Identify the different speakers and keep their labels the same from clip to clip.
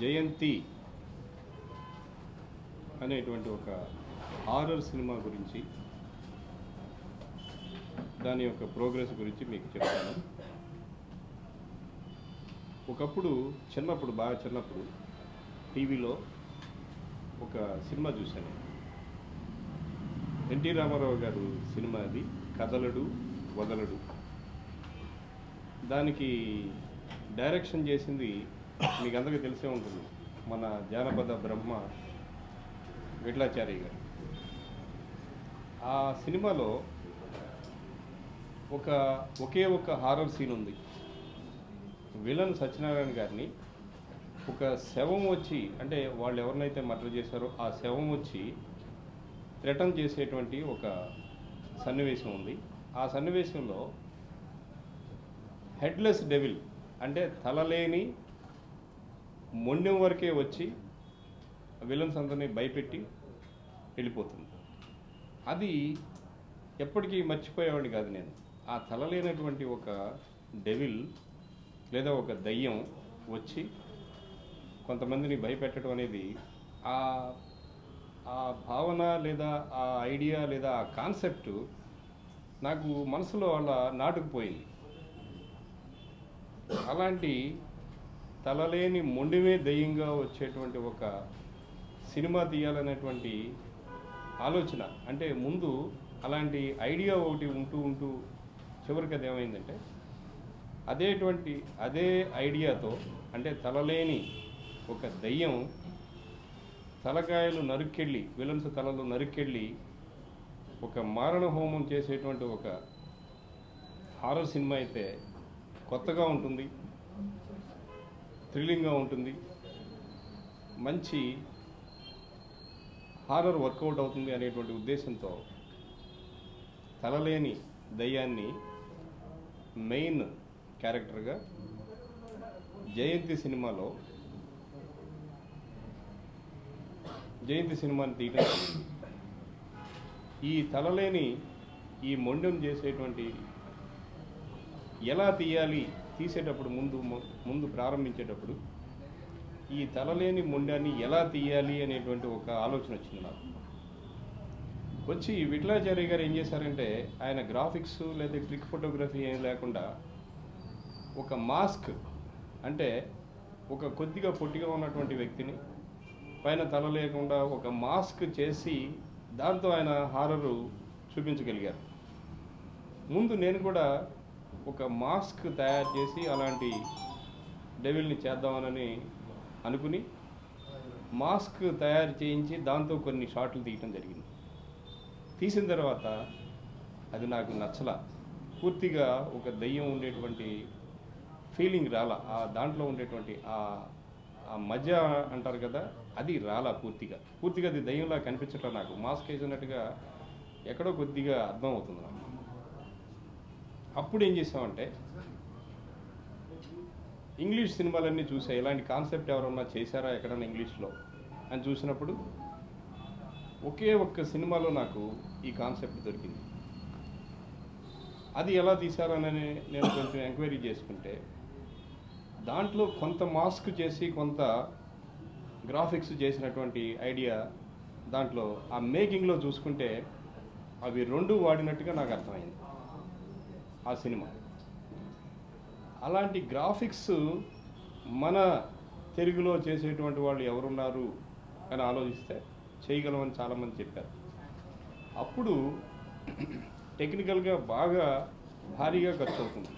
Speaker 1: జయంతి అనేటువంటి ఒక horror cinema గురించి, దాని యొక్క ప్రోగ్రెస్ గురించి మీకు చెప్తాను. ఒకప్పుడు బాగా చిన్నప్పుడు టీవీలో ఒక సినిమా చూశాను. ఎన్టీ రామారావు గారు సినిమా అది, కదలడు వదలడు. దానికి డైరెక్షన్ చేసింది మీకు అందరికీ తెలిసే ఉంటుంది, మన జానపద బ్రహ్మ విఠలాచార్య గారు. ఆ సినిమాలో ఒకే ఒక హారర్ సీన్ ఉంది. విలన్ సత్యనారాయణ గారిని ఒక శవం వచ్చి, అంటే వాళ్ళు ఎవరినైతే మర్డర్ చేశారో ఆ శవం వచ్చి రిటర్న్ చేసేటువంటి ఒక సన్నివేశం ఉంది. ఆ సన్నివేశంలో హెడ్లెస్ డెవిల్, అంటే తలలేని మొండెం వరకే వచ్చి విలన్స్ అందరినీ భయపెట్టి వెళ్ళిపోతుంది. అది ఎప్పటికీ మర్చిపోయేవాడిని కాదు నేను. ఆ తలలేనటువంటి ఒక డెవిల్ లేదా ఒక దయ్యం వచ్చి కొంతమందిని భయపెట్టడం అనేది ఆ భావన లేదా ఆ ఐడియా లేదా ఆ కాన్సెప్ట్ నాకు మనసులో అలా నాటుకుపోయింది. అలాంటి తలలేని మొండిమే దయ్యంగా వచ్చేటువంటి ఒక సినిమా తీయాలనేటువంటి ఆలోచన, అంటే ముందు అలాంటి ఐడియా ఒకటి ఉంటూ చివరికి అది ఏమైందంటే అదే ఐడియాతో, అంటే తలలేని ఒక దయ్యం తలకాయలు నరుక్కెళ్ళి, విలన్స్ తలలు నరుక్కెళ్ళి ఒక మారణ హోమం చేసేటువంటి ఒక హారర్ సినిమా అయితే కొత్తగా ఉంటుంది, థ్రిల్లింగ్గా ఉంటుంది, మంచి హారర్ వర్కౌట్ అవుతుంది అనేటువంటి ఉద్దేశంతో తలలేని దయ్యాన్ని మెయిన్ క్యారెక్టర్గా జయంతి సినిమాని తీయడం జరిగింది. ఈ తలలేని ఈ మొండెం చేసేటువంటి ఎలా తీయాలి, తీసేటప్పుడు ముందు ప్రారంభించేటప్పుడు ఈ తలలేని మొండాన్ని ఎలా తీయాలి అనేటువంటి ఒక ఆలోచన వచ్చింది నాకు. వచ్చి విఠలాచార్య గారు ఏం చేశారంటే, ఆయన గ్రాఫిక్స్ లేదా ట్రిక్ ఫోటోగ్రఫీ ఏం లేకుండా ఒక మాస్క్, అంటే ఒక కొద్దిగా పొట్టిగా ఉన్నటువంటి వ్యక్తిని పైన తల లేకుండా ఒక మాస్క్ చేసి దాంతో ఆయన హారరు చూపించగలిగారు. ముందు నేను కూడా ఒక మాస్క్ తయారు చేసి అలాంటి డెవిల్ని చేద్దామని అనుకుని మాస్క్ తయారు చేయించి దాంతో కొన్ని షాట్లు తీయటం జరిగింది. తీసిన తర్వాత అది నాకు నచ్చలా. పూర్తిగా ఒక దయ్యం ఉండేటువంటి ఫీలింగ్ రాలా, ఆ దాంట్లో ఉండేటువంటి ఆ మధ్య అంటారు కదా, అది రాలా. పూర్తిగా అది దయ్యంలా కనిపించట్లా నాకు. మాస్క్ వేసినట్టుగా ఎక్కడో కొద్దిగా అర్థం అవుతుంది నాకు. అప్పుడు ఏం చేసామంటే, ఇంగ్లీష్ సినిమాలన్నీ చూసా, ఇలాంటి కాన్సెప్ట్ ఎవరన్నా చేశారా ఎక్కడన్నా ఇంగ్లీష్లో అని చూసినప్పుడు ఒకే ఒక్క సినిమాలో నాకు ఈ కాన్సెప్ట్ దొరికింది. అది ఎలా తీశారని నేను కొంచెం ఎంక్వైరీ చేసుకుంటే, దాంట్లో కొంత మాస్క్ చేసి కొంత గ్రాఫిక్స్ చేసినటువంటి ఐడియా దాంట్లో ఆ మేకింగ్లో చూసుకుంటే అవి రెండు వాడినట్టుగా నాకు అర్థమైంది ఆ సినిమా. అలాంటి గ్రాఫిక్స్ మన తెలుగులో చేసేటువంటి వాళ్ళు ఎవరున్నారు అని ఆలోచిస్తే చేయగలమని చాలామంది చెప్పారు. అప్పుడు టెక్నికల్గా బాగా భారీగా ఖర్చు అవుతుంది.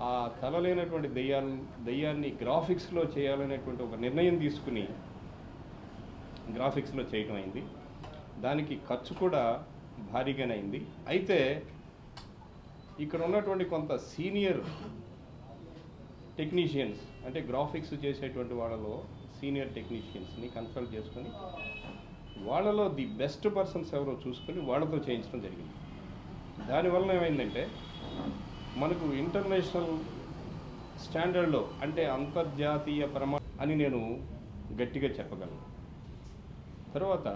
Speaker 1: ఆ తల లేనటువంటి దయ్యాన్ని గ్రాఫిక్స్లో చేయాలనేటువంటి ఒక నిర్ణయం తీసుకుని గ్రాఫిక్స్లో చేయటం అయింది. దానికి ఖర్చు కూడా భారీగానే అయింది. అయితే ఇక్కడ ఉన్నటువంటి కొంత సీనియర్ టెక్నీషియన్స్, అంటే గ్రాఫిక్స్ చేసేటువంటి వాళ్ళలో సీనియర్ టెక్నీషియన్స్ని కన్సల్ట్ చేసుకొని వాళ్ళలో ది బెస్ట్ పర్సన్స్ ఎవరో చూసుకొని వాళ్ళతో చేయించడం జరిగింది. దానివల్ల ఏమైందంటే, మనకు ఇంటర్నేషనల్ స్టాండర్డ్లో, అంటే అంతర్జాతీయ అని నేను గట్టిగా చెప్పగలను. తర్వాత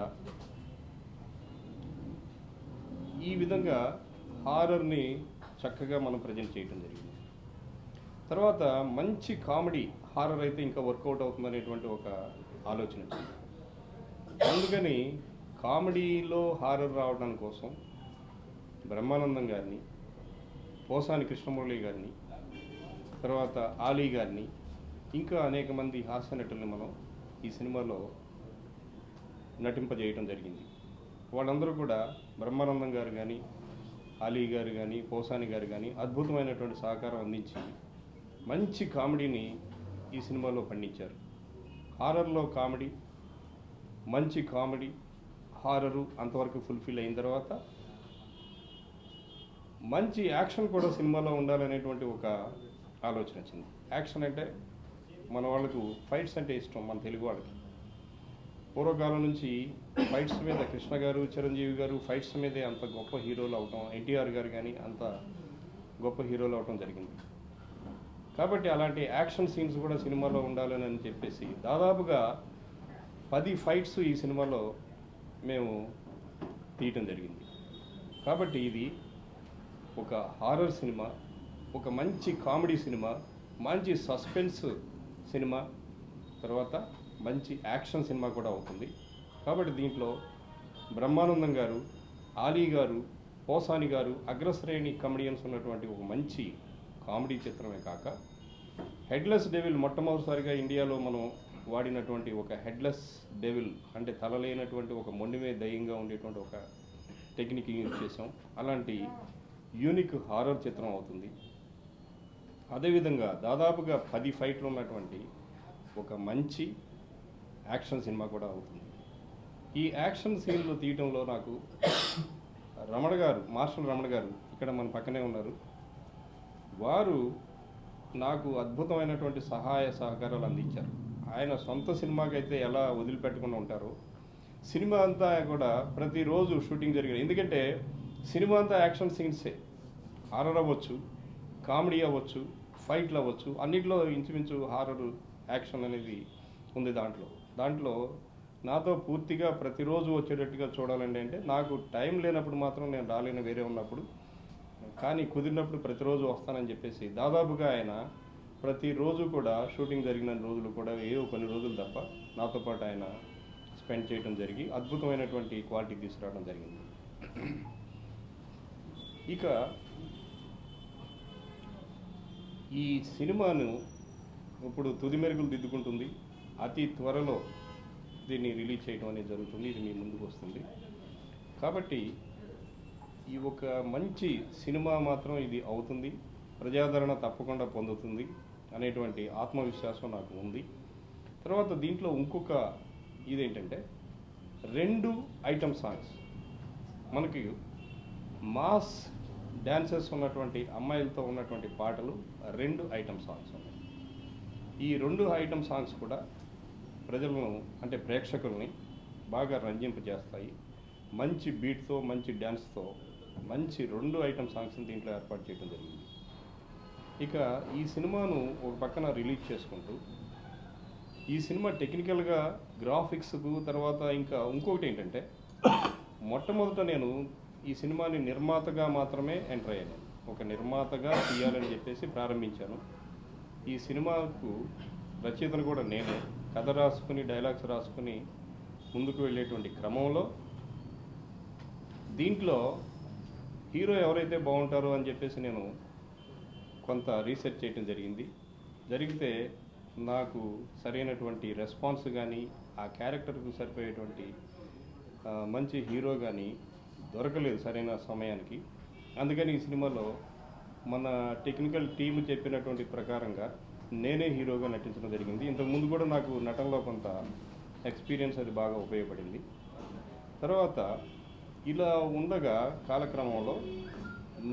Speaker 1: ఈ విధంగా హారర్ని చక్కగా మనం ప్రజెంట్ చేయడం జరిగింది. తర్వాత మంచి కామెడీ హారర్ అయితే ఇంకా వర్కౌట్ అవుతుందనేటువంటి ఒక ఆలోచన వచ్చింది. అందుకని కామెడీలో హారర్ రావడం కోసం బ్రహ్మానందం గారిని, పోసాని కృష్ణమురళి గారిని, తర్వాత ఆలీ గారిని, ఇంకా అనేక మంది హాస్య నటుల్ని మనం ఈ సినిమాలో నటింపజేయడం జరిగింది. వాళ్ళందరూ కూడా బ్రహ్మానందం గారు కానీ, ఆలీ గారు కానీ, పోసాని గారు కానీ అద్భుతమైనటువంటి సహకారం అందించి మంచి కామెడీని ఈ సినిమాలో పండించారు. హారర్లో కామెడీ, మంచి కామెడీ, హారరు అంతవరకు ఫుల్ఫిల్ అయిన తర్వాత మంచి యాక్షన్ కూడా సినిమాలో ఉండాలనేటువంటి ఒక ఆలోచన వచ్చింది. యాక్షన్ అంటే మన వాళ్ళకు ఫైట్స్ అంటే ఇష్టం, మన తెలుగు వాళ్ళకి. పూర్వకాలం నుంచి ఫైట్స్ మీద కృష్ణ గారు, చిరంజీవి గారు ఫైట్స్ మీదే అంత గొప్ప హీరోలు అవటం, ఎన్టీఆర్ గారు కానీ అంత గొప్ప హీరోలు అవటం జరిగింది. కాబట్టి అలాంటి యాక్షన్ సీన్స్ కూడా సినిమాలో ఉండాలని చెప్పేసి దాదాపుగా 10 ఫైట్స్ ఈ సినిమాలో మేము తీయటం జరిగింది. కాబట్టి ఇది ఒక హారర్ సినిమా, ఒక మంచి కామెడీ సినిమా, మంచి సస్పెన్స్ సినిమా, తర్వాత మంచి యాక్షన్ సినిమా కూడా అవుతుంది. కాబట్టి దీంట్లో బ్రహ్మానందం గారు, ఆలీ గారు, పోసాని గారు అగ్రశ్రేణి కమెడియన్స్ ఉన్నటువంటి ఒక మంచి కామెడీ చిత్రమే కాక హెడ్లెస్ డెవిల్ మొట్టమొదటిసారిగా ఇండియాలో మనం వాడినటువంటి ఒక హెడ్లెస్ డెవిల్ అంటే తలలేనటువంటి ఒక మొండిమే దయ్యంగా ఉండేటువంటి ఒక టెక్నిక్ యూజ్ చేసాం. అలాంటి యూనిక్ హారర్ చిత్రం అవుతుంది. అదేవిధంగా దాదాపుగా 10 ఫైట్లు ఉన్నటువంటి ఒక మంచి యాక్షన్ సినిమా కూడా అవుతుంది. ఈ యాక్షన్ సీన్లు తీయటంలో నాకు రమణ గారు, మార్షల్ రమణ గారు ఇక్కడ మన పక్కనే ఉన్నారు. వారు నాకు అద్భుతమైనటువంటి సహాయ సహకారాలు అందించారు. ఆయన సొంత సినిమాకైతే ఎలా వదిలిపెట్టకుండా ఉంటారో సినిమా అంతా కూడా ప్రతిరోజు షూటింగ్ జరిగింది. ఎందుకంటే సినిమా అంతా యాక్షన్ సీన్సే, హారర్ అవ్వచ్చు, కామెడీ అవ్వచ్చు, ఫైట్లు అవ్వచ్చు, అన్నింటిలో ఇంచుమించు హారర్ యాక్షన్ అనేది ఉంది. దాంట్లో నాతో పూర్తిగా ప్రతిరోజు వచ్చేటట్టుగా చూడాలండి. అంటే నాకు టైం లేనప్పుడు మాత్రం నేను రాలేను, వేరే ఉన్నప్పుడు, కానీ కుదిరినప్పుడు ప్రతిరోజు వస్తానని చెప్పేసి దాదాపుగా ఆయన ప్రతిరోజు కూడా షూటింగ్ జరిగిన రోజులు కూడా ఏవో కొన్ని రోజులు తప్ప నాతో పాటు ఆయన స్పెండ్ చేయడం జరిగి అద్భుతమైనటువంటి క్వాలిటీ తీసుకురావడం జరిగింది. ఇక ఈ సినిమాను ఇప్పుడు తుది మెరుగులు దిద్దుకుంటుంది. అతి త్వరలో దీన్ని రిలీజ్ చేయడం అనేది జరుగుతుంది. ఇది మీ ముందుకు వస్తుంది. కాబట్టి ఈ ఒక మంచి సినిమా మాత్రం ఇది అవుతుంది, ప్రజాదరణ తప్పకుండా పొందుతుంది అనేటువంటి ఆత్మవిశ్వాసం నాకు ఉంది. తర్వాత దీంట్లో ఇంకొక ఇదేంటంటే 2 ఐటమ్ సాంగ్స్, మనకి మాస్ డ్యాన్సెస్ ఉన్నటువంటి అమ్మాయిలతో ఉన్నటువంటి పాటలు 2 ఐటమ్ సాంగ్స్ ఉన్నాయి. ఈ 2 ఐటమ్ సాంగ్స్ కూడా ప్రజలను అంటే ప్రేక్షకుల్ని బాగా రంజింపజేస్తాయి. మంచి బీట్తో, మంచి డ్యాన్స్తో మంచి 2 ఐటమ్ సాంగ్స్ని దీంట్లో ఏర్పాటు చేయడం జరిగింది. ఇక ఈ సినిమాను ఒక పక్కన రిలీజ్ చేసుకుంటూ ఈ సినిమా టెక్నికల్గా గ్రాఫిక్స్కు తర్వాత ఇంకా ఇంకొకటి ఏంటంటే మొట్టమొదట నేను ఈ సినిమాని నిర్మాతగా మాత్రమే ఎంటర్ అయ్యాను. ఒక నిర్మాతగా తీయాలని చెప్పేసి ప్రారంభించాను. ఈ సినిమాకు రచయితను కూడా నేనే, కథ రాసుకుని డైలాగ్స్ రాసుకుని ముందుకు వెళ్ళేటువంటి క్రమంలో దీంట్లో హీరో ఎవరైతే బాగుంటారో అని చెప్పేసి నేను కొంత రీసెర్చ్ చేయడం జరిగితే నాకు సరైనటువంటి రెస్పాన్స్ కానీ ఆ క్యారెక్టర్కు సరిపోయేటువంటి మంచి హీరో కానీ దొరకలేదు సరైన సమయానికి. అందుకని ఈ సినిమాలో మన టెక్నికల్ టీం చెప్పినటువంటి ప్రకారంగా నేనే హీరోగా నటించడం జరిగింది. ఇంతకుముందు కూడా నాకు నటనలో కొంత ఎక్స్పీరియన్స్ అది బాగా ఉపయోగపడింది. తర్వాత ఇలా ఉండగా కాలక్రమంలో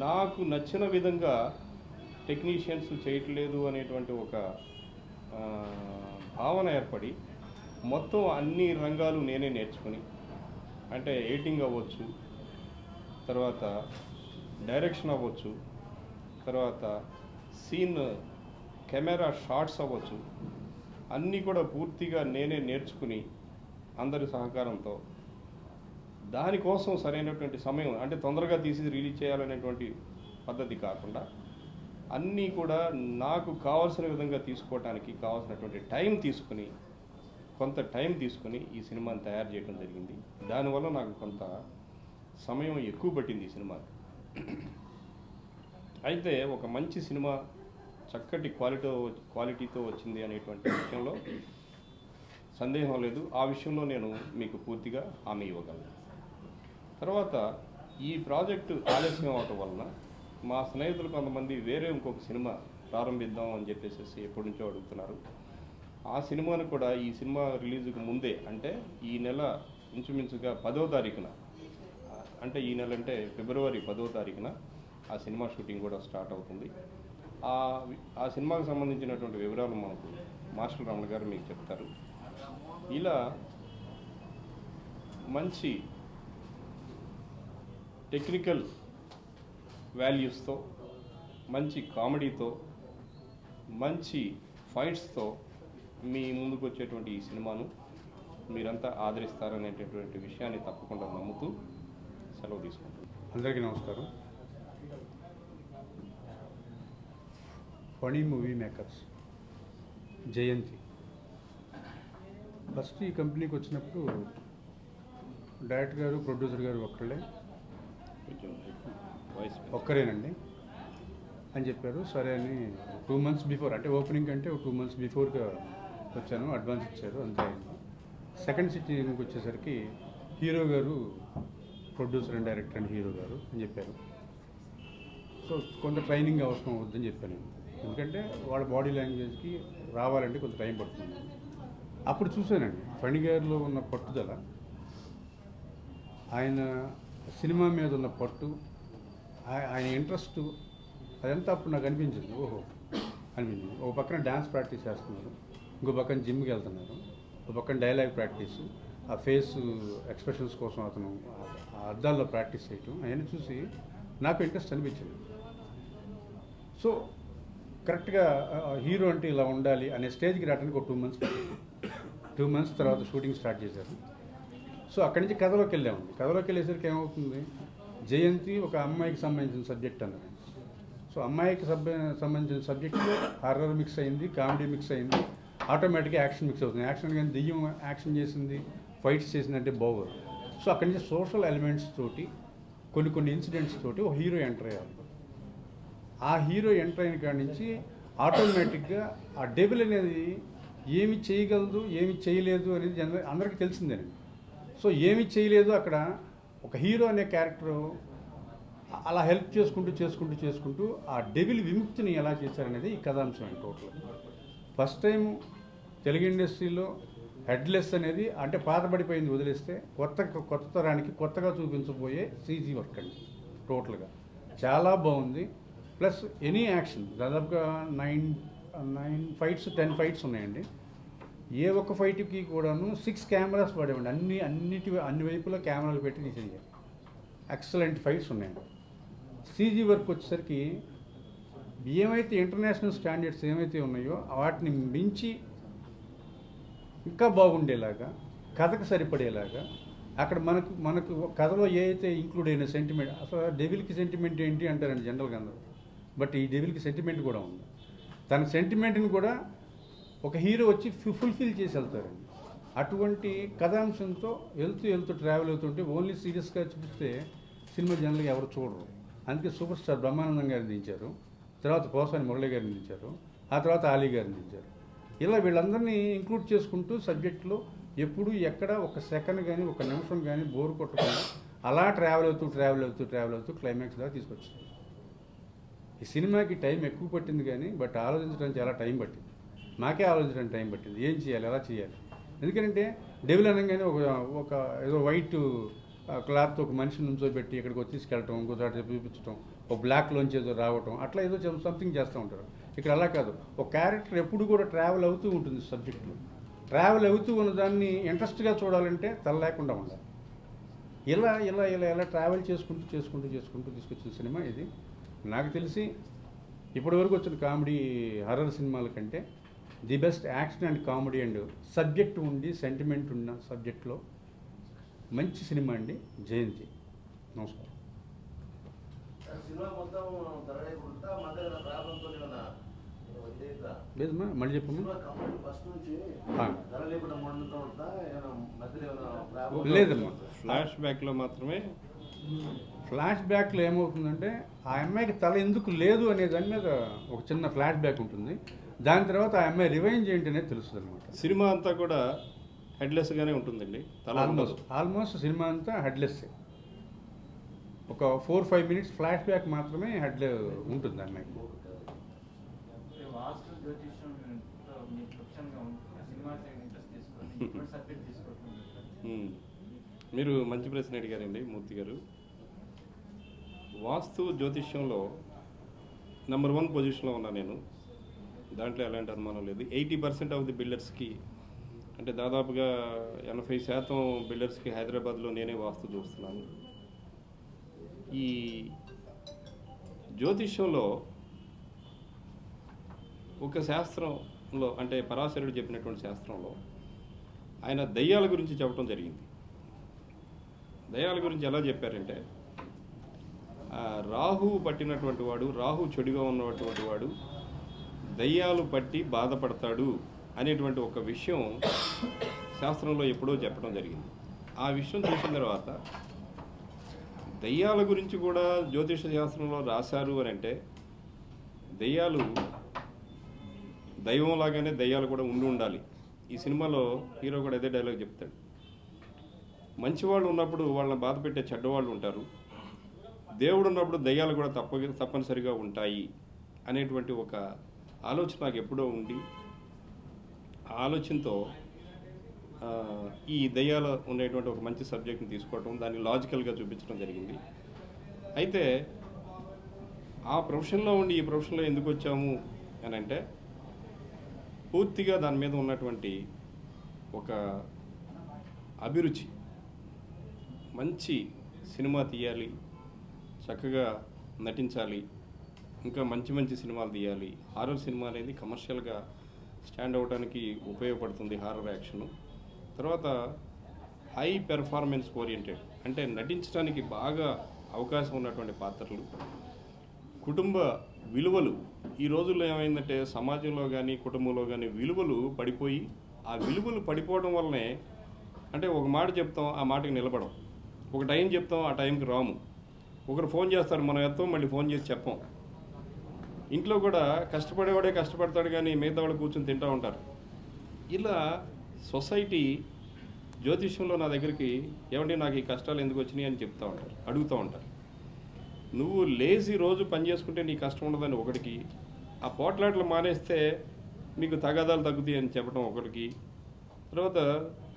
Speaker 1: నాకు నచ్చిన విధంగా టెక్నీషియన్స్ చేయట్లేదు అనేటువంటి ఒక భావన ఏర్పడి మొత్తం అన్ని రంగాలు నేనే నేర్చుకుని, అంటే ఎడిటింగ్ అవ్వచ్చు, తర్వాత డైరెక్షన్ అవ్వచ్చు, తర్వాత సీన్ కెమెరా షాట్స్ అవ్వచ్చు, అన్నీ కూడా పూర్తిగా నేనే నేర్చుకుని అందరి సహకారంతో దానికోసం సరైనటువంటి సమయం అంటే తొందరగా తీసి రిలీజ్ చేయాలనేటువంటి పద్ధతి కాకుండా అన్నీ కూడా నాకు కావాల్సిన విధంగా తీసుకోవటానికి కావాల్సినటువంటి టైం తీసుకుని కొంత టైం తీసుకొని ఈ సినిమాని తయారు చేయడం జరిగింది. దానివల్ల నాకు కొంత సమయం ఎక్కువ పట్టింది ఈ సినిమా. అయితే ఒక మంచి సినిమా చక్కటి క్వాలిటీతో వచ్చింది అనేటువంటి విషయంలో సందేహం లేదు. ఆ విషయంలో నేను మీకు పూర్తిగా హామీ ఇవ్వగలను. తర్వాత ఈ ప్రాజెక్టు ఆలస్యం అవటం వలన మా స్నేహితులు కొంతమంది వేరే ఇంకొక సినిమా ప్రారంభిద్దాం అని చెప్పేసి ఎప్పటి నుంచో అడుగుతున్నారు. ఆ సినిమాను కూడా ఈ సినిమా రిలీజ్కి ముందే, అంటే ఈ నెల ఇంచుమించుగా 10వ తారీఖున, అంటే ఈ నెల అంటే ఫిబ్రవరి 10వ తారీఖున ఆ సినిమా షూటింగ్ కూడా స్టార్ట్ అవుతుంది. ఆ సినిమాకు సంబంధించినటువంటి వివరాలు మనకు మాస్టర్ రమణ గారు మీకు చెప్తారు. ఇలా మంచి టెక్నికల్ వాల్యూస్తో, మంచి కామెడీతో, మంచి ఫైట్స్తో మీ ముందుకు వచ్చేటువంటి ఈ సినిమాను మీరంతా ఆదరిస్తారనేటటువంటి విషయాన్ని తప్పకుండా నమ్ముతూ సెలవు తీసుకుంటాను.
Speaker 2: అందరికీ నమస్కారం. ఫణి మూవీ మేకర్స్ జయంతి ఫస్ట్ ఈ కంపెనీకి వచ్చినప్పుడు డైరెక్టర్ గారు, ప్రొడ్యూసర్ గారు ఒక్కరేనండి అని చెప్పారు. సరే అని 2 months బిఫోర్, అంటే ఓపెనింగ్ అంటే 2 months బిఫోర్గా వచ్చాను. అడ్వాన్స్ ఇచ్చారు, అంతే అయింది. సెకండ్ సిట్టింగ్కి వచ్చేసరికి హీరో గారు, producer and director and hero గారు అని చెప్పారు. సో కొంత ట్రైనింగ్ అవసరం అవుద్దని చెప్పాను. ఎందుకంటే వాళ్ళ బాడీ లాంగ్వేజ్కి రావాలంటే కొంత టైం పడుతుంది. అప్పుడు చూశానండి ఫణి గారిలో ఉన్న పట్టుదల, ఆయన సినిమా మీద ఉన్న పట్టు, ఆయన ఇంట్రెస్ట్, అదంతా అప్పుడు నాకు అనిపించింది. ఓహో అనిపించింది. ఒక పక్కన డ్యాన్స్ ప్రాక్టీస్ చేస్తున్నారు, ఇంకో పక్కన జిమ్కి వెళ్తున్నారు, ఒక పక్కన డైలాగ్ ప్రాక్టీస్, ఆ ఫేస్ ఎక్స్ప్రెషన్స్ కోసం అతను ఆ అద్దాల్లో ప్రాక్టీస్ చేయటం, అవన్నీ చూసి నాకు ఇంట్రెస్ట్ అనిపించింది. సో కరెక్ట్గా హీరో అంటే ఇలా ఉండాలి అనే స్టేజ్కి రావడానికి ఒక 2 months తర్వాత షూటింగ్ స్టార్ట్ చేశారు. సో అక్కడి నుంచి కథలోకి వెళ్ళాము. కథలోకి వెళ్ళేసరికి ఏమవుతుంది, జయంతి ఒక అమ్మాయికి సంబంధించిన సబ్జెక్ట్ అన్నారు. సో అమ్మాయికి సంబంధించిన సబ్జెక్ట్లో హారర్ మిక్స్ అయింది, కామెడీ మిక్స్ అయింది, ఆటోమేటిక్గా యాక్షన్ మిక్స్ అవుతుంది. యాక్షన్ కానీ దెయ్యం యాక్షన్ చేసింది, ఫైట్స్ చేసిందంటే బాగోదు. సో అక్కడి నుంచి సోషల్ ఎలిమెంట్స్ తోటి, కొన్ని ఇన్సిడెంట్స్ తోటి ఒక హీరో ఎంటర్ అయ్యారు. ఆ హీరో ఎంటర్ అయిన కాడి నుంచి ఆటోమేటిక్గా ఆ డెవిల్ అనేది ఏమి చేయగలదు, ఏమి చేయలేదు అనేది అందరికీ తెలిసిందేనండి. సో ఏమి చేయలేదు, అక్కడ ఒక హీరో అనే క్యారెక్టరు అలా హెల్ప్ చేసుకుంటూ ఆ డెవిల్ విముక్తిని ఎలా చేశారనేది ఈ కథాంశం అండి. టోటల్ ఫస్ట్ టైం తెలుగు ఇండస్ట్రీలో హెడ్లెస్ అనేది, అంటే పాతబడిపోయింది వదిలేస్తే కొత్త తరానికి కొత్తగా చూపించబోయే సీజీ వర్క్ అండి. టోటల్గా చాలా బాగుంది. ప్లస్ ఎనీ యాక్షన్, దాదాపుగా 9 ఫైట్స్ 10 ఫైట్స్ ఉన్నాయండి. ఏ ఒక్క ఫైట్కి కూడాను 6 కెమెరాస్ పడేవండి. అన్ని వైపులా కెమెరాలు పెట్టి తీసేది. ఎక్సలెంట్ ఫైట్స్ ఉన్నాయండి. సీజీ వర్క్ వచ్చేసరికి ఏమైతే ఇంటర్నేషనల్ స్టాండర్డ్స్ ఏమైతే ఉన్నాయో వాటిని మించి ఇంకా బాగుండేలాగా, కథకు సరిపడేలాగా, అక్కడ మనకు కథలో ఏ అయితే ఇంక్లూడ్ అయిన సెంటిమెంట్, అసలు డెవిల్కి సెంటిమెంట్ ఏంటి అంటారండి జనరల్గా అందరూ, బట్ ఈ డెవిల్కి సెంటిమెంట్ కూడా ఉంది. తన సెంటిమెంట్ని కూడా ఒక హీరో వచ్చి ఫుల్ఫిల్ చేసి వెళ్తారండి. అటువంటి కథాంశంతో వెళ్తూ ట్రావెల్ అవుతుంటే ఓన్లీ సీరియస్గా చూపిస్తే సినిమా జనరల్గా ఎవరు చూడరు. అందుకే సూపర్ స్టార్ బ్రహ్మానందం గారిని దించారు, తర్వాత పోసాని మురళి గారిని దించారు, ఆ తర్వాత ఆలీ గారిని దించారు. ఇలా వీళ్ళందరినీ ఇంక్లూడ్ చేసుకుంటూ సబ్జెక్టులో ఎప్పుడు ఎక్కడ ఒక సెకండ్ కానీ ఒక నిమిషం కానీ బోరు కొట్టకుండా అలా ట్రావెల్ అవుతూ క్లైమాక్స్ దాకా తీసుకొచ్చారు. ఈ సినిమాకి టైం ఎక్కువ పట్టింది కానీ బట్ ఆలోచించడానికి చాలా టైం పట్టింది. మాకే ఆలోచించడానికి టైం పట్టింది, ఏం చేయాలి, ఎలా చేయాలి. ఎందుకంటే డెవిల్ అనగానే ఒక ఏదో వైట్ క్లాత్ ఒక మనిషిని నుంచోబెట్టి ఇక్కడికి వచ్చి తీసుకెళ్ళటం, ఇంకోసారి చూపించడం, ఒక బ్లాక్లోంచి ఏదో రావటం, అట్లా ఏదో సంథింగ్ చేస్తూ ఉంటారు. ఇక్కడ అలా కాదు, ఒక క్యారెక్టర్ ఎప్పుడు కూడా ట్రావెల్ అవుతూ ఉంటుంది. సబ్జెక్టులో ట్రావెల్ అవుతూ ఉన్న దాన్ని ఇంట్రెస్ట్గా చూడాలంటే తల లేకుండా ఉండాలి. ఇలా ట్రావెల్ చేసుకుంటూ తీసుకొచ్చిన సినిమా ఇది. నాకు తెలిసి ఇప్పటివరకు వచ్చిన కామెడీ హర్రర్ సినిమాల కంటే the best action and comedy and subject ఉండి సెంటిమెంట్ ఉన్న సబ్జెక్ట్లో మంచి సినిమా అండి జయంతి. నమస్కారం.
Speaker 3: సినిమా మొత్తం
Speaker 2: లేదమ్మా మళ్ళీ చెప్పమ్మా. లేదమ్మా,
Speaker 1: ఫ్లాష్ బ్యాక్లో మాత్రమే.
Speaker 2: ఫ్లాష్ బ్యాక్లో ఏమవుతుందంటే ఆ అమ్మాయికి తల ఎందుకు లేదు అనే దాని మీద ఒక చిన్న ఫ్లాష్ బ్యాక్ ఉంటుంది. దాని తర్వాత ఆ అమ్మాయి రివైంజ్ ఏంటి అనేది తెలుస్తుంది అనమాట.
Speaker 1: సినిమా అంతా కూడా హెడ్లెస్గానే ఉంటుందండి.
Speaker 2: ఆల్మోస్ట్ సినిమా అంతా హెడ్లెస్. ఒక 4-5 మినిట్స్ ఫ్లాష్ బ్యాక్ మాత్రమే హెడ్ ఉంటుంది అమ్మాయికి.
Speaker 1: మీరు మంచి ప్రశ్న అడిగారండి మూర్తి గారు. వాస్తు జ్యోతిష్యంలో నెంబర్ 1 పొజిషన్లో ఉన్నా నేను. దాంట్లో ఎలాంటి అనుమానం లేదు. 80% ఆఫ్ ది బిల్డర్స్కి, అంటే దాదాపుగా 80% బిల్డర్స్కి హైదరాబాద్లో నేనే వాస్తు చూస్తున్నాను. ఈ జ్యోతిష్యంలో ఒక శాస్త్రంలో, అంటే పరాశరుడు చెప్పినటువంటి శాస్త్రంలో ఆయన దయ్యాల గురించి చెప్పడం జరిగింది. దయ్యాల గురించి ఎలా చెప్పారంటే, రాహు పట్టినటువంటి వాడు, రాహు చెడుగా ఉన్నటువంటి వాడు దయ్యాలు పట్టి బాధపడతాడు అనేటువంటి ఒక విషయం శాస్త్రంలో ఎప్పుడో చెప్పడం జరిగింది. ఆ విషయం చూసిన తర్వాత దయ్యాల గురించి కూడా జ్యోతిష శాస్త్రంలో రాశారు అని అంటే, దయ్యాలు దైవంలాగానే దయ్యాలు కూడా ఉండాలి. ఈ సినిమాలో హీరో కూడా అదే డైలాగ్ చెప్తాడు. మంచివాళ్ళు ఉన్నప్పుడు వాళ్ళని బాధ పెట్టే చెడ్డవాళ్ళు ఉంటారు, దేవుడు ఉన్నప్పుడు దయ్యాలు కూడా తప్పనిసరిగా ఉంటాయి అనేటువంటి ఒక ఆలోచన నాకు ఎప్పుడో ఉండి, ఆ ఆలోచనతో ఈ దయ్యాలు ఉండేటువంటి ఒక మంచి సబ్జెక్ట్ని తీసుకోవటం, దాన్ని లాజికల్గా చూపించడం జరిగింది. అయితే ఆ ప్రొఫెషన్లో ఉండి ఈ ప్రొఫెషన్లో ఎందుకు వచ్చాము అని అంటే, పూర్తిగా దాని మీద ఉన్నటువంటి ఒక అభిరుచి, మంచి సినిమా తీయాలి, చక్కగా నటించాలి, ఇంకా మంచి మంచి సినిమాలు తీయాలి. హారర్ సినిమా అనేది కమర్షియల్గా స్టాండ్ అవడానికి ఉపయోగపడుతుంది, హారర్ యాక్షను. తర్వాత హై పెర్ఫార్మెన్స్ ఓరియంటెడ్, అంటే నటించడానికి బాగా అవకాశం ఉన్నటువంటి పాత్రలు, కుటుంబ విలువలు. ఈ రోజుల్లో ఏమైందంటే సమాజంలో కానీ కుటుంబంలో కానీ విలువలు పడిపోయి, ఆ విలువలు పడిపోవడం వల్లనే, అంటే ఒక మాట చెప్తాం, ఆ మాటకి నిలబడం, ఒక టైం చెప్తాం, ఆ టైంకి రాము, ఒకరు ఫోన్ చేస్తారు, మనం ఎత్తాం, మళ్ళీ ఫోన్ చేసి చెప్పాం. ఇంట్లో కూడా కష్టపడేవాడే కష్టపడతాడు కానీ మిగతా వాళ్ళు కూర్చొని తింటూ ఉంటారు. ఇలా సొసైటీ జ్యోతిష్యంలో నా దగ్గరికి ఏమంటే నాకు ఈ కష్టాలు ఎందుకు వచ్చినాయి అని చెప్తూ ఉంటారు, అడుగుతూ ఉంటారు. నువ్వు లేజీ రోజు పని చేసుకుంటే నీ కష్టం ఉండదని ఒకటికి, ఆ పోట్లాట్లు మానేస్తే మీకు తగాదాలు తగ్గుతాయి అని చెప్పడం ఒకటికి, తర్వాత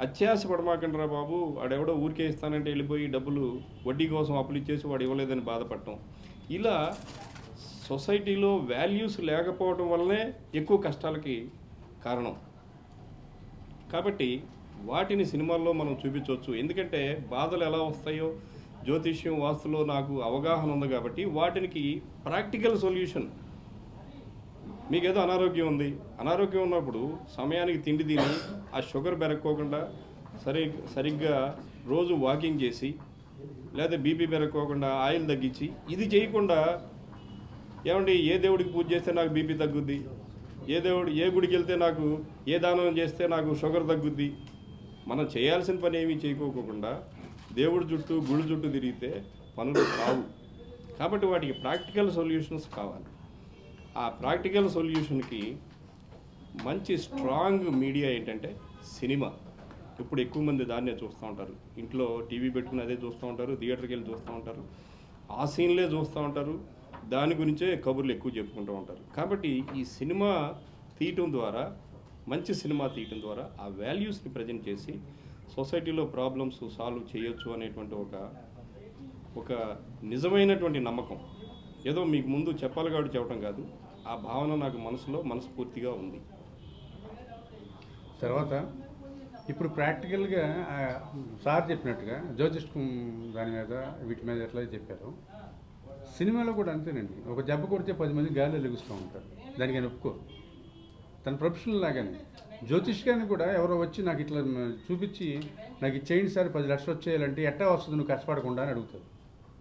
Speaker 1: అత్యాశ పడమాకండిరా బాబు, వాడెవడో ఊరికే ఇస్తానంటే వెళ్ళిపోయి డబ్బులు వడ్డీ కోసం అప్పులు ఇచ్చేసి వాడు ఇవ్వలేదని బాధపడటం. ఇలా సొసైటీలో వాల్యూస్ లేకపోవడం వల్లనే ఎక్కువ కష్టాలకి కారణం. కాబట్టి వాటిని సినిమాల్లో మనం చూపించవచ్చు. ఎందుకంటే బాధలు ఎలా వస్తాయో జ్యోతిష్యం వాస్తులో నాకు అవగాహన ఉంది కాబట్టి వాటికి ప్రాక్టికల్ సొల్యూషన్. మీకేదో అనారోగ్యం ఉంది, అనారోగ్యం ఉన్నప్పుడు సమయానికి తిండి తిని ఆ షుగర్ పెరగకోకుండా సరిగ్గా రోజు వాకింగ్ చేసి, లేదా బీపీ పెరగకోకుండా ఆయిల్ తగ్గించి, ఇది చేయకుండా ఏమండి ఏ దేవుడికి పూజ చేస్తే నాకు బీపీ తగ్గుద్ది, ఏ గుడికి వెళ్తే నాకు, ఏ దానం చేస్తే నాకు షుగర్ తగ్గుద్ది, మనం చేయాల్సిన పని ఏమీ చేయకోకుండా దేవుడి చుట్టూ గుడి చుట్టూ తిరిగితే పనులు కావు. కాబట్టి వాటికి ప్రాక్టికల్ సొల్యూషన్స్ కావాలి. ఆ ప్రాక్టికల్ సొల్యూషన్కి మంచి స్ట్రాంగ్ మీడియా ఏంటంటే సినిమా. ఇప్పుడు ఎక్కువ మంది దాన్నే చూస్తూ ఉంటారు, ఇంట్లో టీవీ పెట్టుకుని అదే చూస్తూ ఉంటారు, థియేటర్కి వెళ్ళి చూస్తూ ఉంటారు, ఆ సీన్లే చూస్తూ ఉంటారు, దాని గురించే కబుర్లు ఎక్కువ చెప్పుకుంటూ ఉంటారు. కాబట్టి ఈ సినిమా తీయటం ద్వారా, మంచి సినిమా తీయటం ద్వారా ఆ వాల్యూస్ని ప్రజెంట్ చేసి సొసైటీలో ప్రాబ్లమ్స్ సాల్వ్ చేయొచ్చు అనేటువంటి ఒక నిజమైనటువంటి నమ్మకం. ఏదో మీకు ముందు చెప్పాలి కాబట్టి చెప్పడం కాదు, ఆ భావన నాకు మనస్ఫూర్తిగా ఉంది.
Speaker 2: తర్వాత ఇప్పుడు ప్రాక్టికల్గా సార్ చెప్పినట్టుగా జ్యోతిష్కం దాని మీద వీటి మీద ఎట్లా చెప్పారు, సినిమాలో కూడా అంతేనండి. ఒక దెబ్బ కొడితే 10 మంది గాలిలో లెగుస్తూ ఉంటారు, దానికి ఆయన ఒప్పుకోరు. తన ప్రొఫెషనల్ లాగానే జ్యోతిష్కాన్ని కూడా ఎవరో వచ్చి నాకు ఇట్లా చూపించి నాకు ఇచ్చేయండి సార్ 10 లక్షలు వచ్చేయాలంటే ఎట్టా వస్తుంది నువ్వు కష్టపడకుండా అని అడుగుతారు.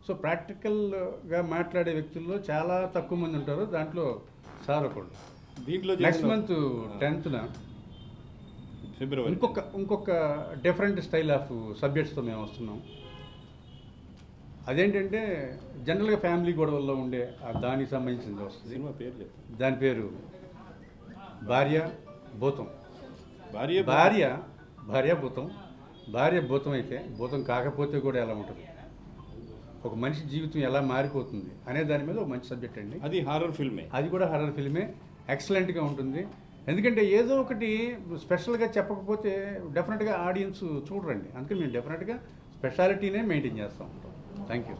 Speaker 2: సో ప్రాక్టికల్గా మాట్లాడే వ్యక్తుల్లో చాలా తక్కువ మంది ఉంటారు, దాంట్లో సార్ ఒకళ్ళు.
Speaker 1: దీంట్లో
Speaker 2: నెక్స్ట్ మంత్ 10th
Speaker 1: ఫిబ్రవరి
Speaker 2: ఇంకొక డిఫరెంట్ స్టైల్ ఆఫ్ సబ్జెక్ట్స్తో మేము వస్తున్నాం. అదేంటంటే జనరల్గా ఫ్యామిలీ గొడవల్లో ఉండే దానికి సంబంధించింది వస్తుంది.
Speaker 1: సినిమా పేరు చెప్పండి.
Speaker 2: దాని పేరు భార్య భూతం. భార్య భూతం. భార్య భూతం అయితే భూతం కాకపోతే కూడా ఎలా ఉంటుంది, ఒక మనిషి జీవితం ఎలా మారిపోతుంది అనే దాని మీద ఒక మంచి సబ్జెక్ట్ అండి.
Speaker 1: అది హారర్ ఫిల్మే.
Speaker 2: అది కూడా హారర్ ఫిల్మే. ఎక్సలెంట్గా ఉంటుంది. ఎందుకంటే ఏదో ఒకటి స్పెషల్గా చెప్పకపోతే డెఫినెట్గా ఆడియన్స్ చూడరండి. అందుకని మేము డెఫినెట్గా స్పెషాలిటీనే మెయింటైన్ చేస్తూ ఉంటాం. Thank you.